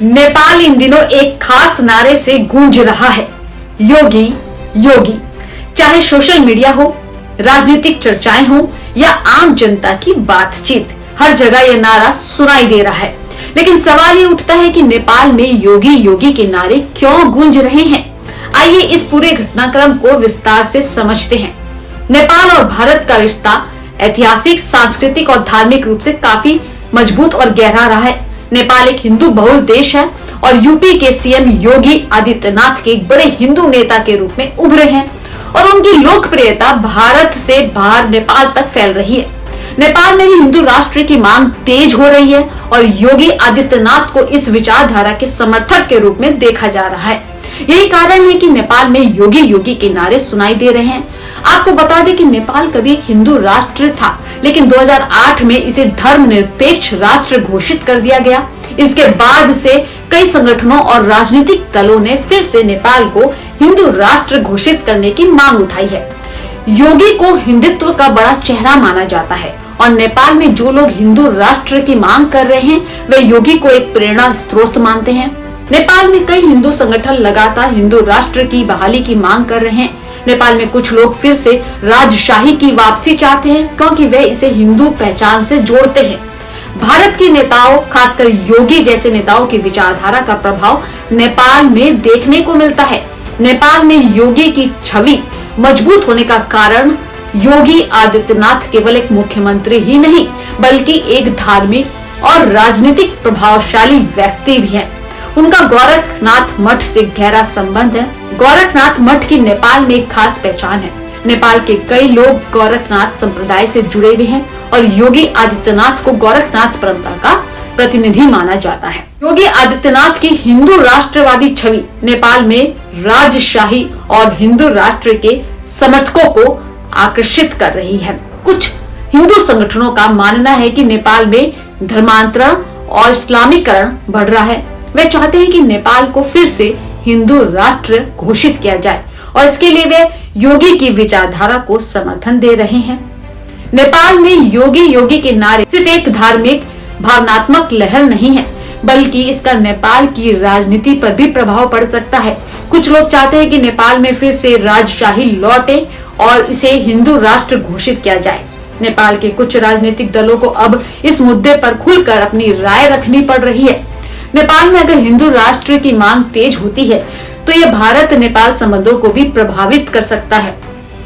नेपाल इन दिनों एक खास नारे से गूंज रहा है, योगी योगी। चाहे सोशल मीडिया हो, राजनीतिक चर्चाएं हो या आम जनता की बातचीत, हर जगह यह नारा सुनाई दे रहा है। लेकिन सवाल ये उठता है कि नेपाल में योगी योगी के नारे क्यों गूंज रहे हैं। आइए इस पूरे घटनाक्रम को विस्तार से समझते हैं। नेपाल और भारत का रिश्ता ऐतिहासिक, सांस्कृतिक और धार्मिक रूप से काफी मजबूत और गहरा रहा है। नेपाल एक हिंदू बहुल देश है और यूपी के सीएम योगी आदित्यनाथ के एक बड़े हिंदू नेता के रूप में उभरे हैं और उनकी लोकप्रियता भारत से बाहर नेपाल तक फैल रही है। नेपाल में भी हिंदू राष्ट्र की मांग तेज हो रही है और योगी आदित्यनाथ को इस विचारधारा के समर्थक के रूप में देखा जा रहा है। यही कारण है कि नेपाल में योगी योगी के नारे सुनाई दे रहे हैं। आपको बता दें कि नेपाल कभी एक हिंदू राष्ट्र था, लेकिन 2008 में इसे धर्मनिरपेक्ष राष्ट्र घोषित कर दिया गया। इसके बाद से कई संगठनों और राजनीतिक दलों ने फिर से नेपाल को हिंदू राष्ट्र घोषित करने की मांग उठाई है। योगी को हिंदुत्व का बड़ा चेहरा माना जाता है और नेपाल में जो लोग हिंदू राष्ट्र की मांग कर रहे हैं वे योगी को एक प्रेरणा स्रोत मानते हैं। नेपाल में कई हिंदू संगठन लगातार हिंदू राष्ट्र की बहाली की मांग कर रहे हैं। नेपाल में कुछ लोग फिर से राजशाही की वापसी चाहते हैं क्योंकि वे इसे हिंदू पहचान से जोड़ते हैं। भारत के नेताओं, खासकर योगी जैसे नेताओं की विचारधारा का प्रभाव नेपाल में देखने को मिलता है। नेपाल में योगी की छवि मजबूत होने का कारण योगी आदित्यनाथ केवल एक मुख्यमंत्री ही नहीं बल्कि एक धार्मिक और राजनीतिक प्रभावशाली व्यक्ति भी है। उनका गोरखनाथ मठ से गहरा संबंध है। गोरखनाथ मठ की नेपाल में एक खास पहचान है। नेपाल के कई लोग गोरखनाथ संप्रदाय से जुड़े हुए हैं और योगी आदित्यनाथ को गोरखनाथ परंपरा का प्रतिनिधि माना जाता है। योगी आदित्यनाथ की हिंदू राष्ट्रवादी छवि नेपाल में राजशाही और हिंदू राष्ट्र के समर्थकों को आकर्षित कर रही है। कुछ हिंदू संगठनों का मानना है कि नेपाल में धर्मांतरण और इस्लामीकरण बढ़ रहा है। वे चाहते हैं कि नेपाल को फिर से हिंदू राष्ट्र घोषित किया जाए और इसके लिए वे योगी की विचारधारा को समर्थन दे रहे हैं। नेपाल में योगी योगी के नारे सिर्फ एक धार्मिक भावनात्मक लहर नहीं है बल्कि इसका नेपाल की राजनीति पर भी प्रभाव पड़ सकता है। कुछ लोग चाहते हैं कि नेपाल में फिर से राजशाही लौटे और इसे हिंदू राष्ट्र घोषित किया जाए। नेपाल के कुछ राजनीतिक दलों को अब इस मुद्दे पर खुलकर अपनी राय रखनी पड़ रही है। नेपाल में अगर हिंदू राष्ट्र की मांग तेज होती है तो यह भारत नेपाल संबंधों को भी प्रभावित कर सकता है।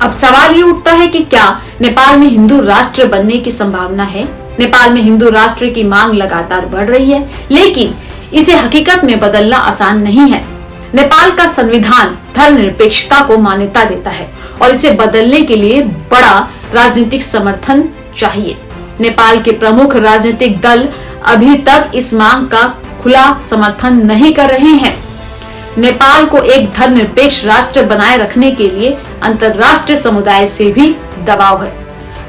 अब सवाल ये उठता है कि क्या नेपाल में हिंदू राष्ट्र बनने की संभावना है। नेपाल में हिंदू राष्ट्र की मांग लगातार बढ़ रही है, लेकिन इसे हकीकत में बदलना आसान नहीं है। नेपाल का संविधान धर्मनिरपेक्षता को मान्यता देता है और इसे बदलने के लिए बड़ा राजनीतिक समर्थन चाहिए। नेपाल के प्रमुख राजनीतिक दल अभी तक इस मांग का खुला समर्थन नहीं कर रहे हैं। नेपाल को एक धर्मनिरपेक्ष राष्ट्र बनाए रखने के लिए अंतर्राष्ट्रीय समुदाय से भी दबाव है।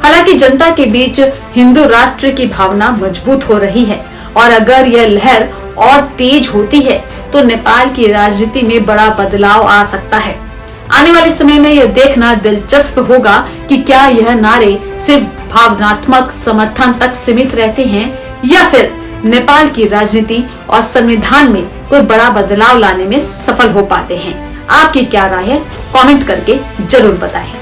हालांकि जनता के बीच हिंदू राष्ट्र की भावना मजबूत हो रही है और अगर यह लहर और तेज होती है तो नेपाल की राजनीति में बड़ा बदलाव आ सकता है। आने वाले समय में यह देखना दिलचस्प होगा कि क्या यह नारे सिर्फ भावनात्मक समर्थन तक सीमित रहते हैं या फिर नेपाल की राजनीति और संविधान में कोई बड़ा बदलाव लाने में सफल हो पाते हैं। आपकी क्या राय है? कमेंट करके जरूर बताएं।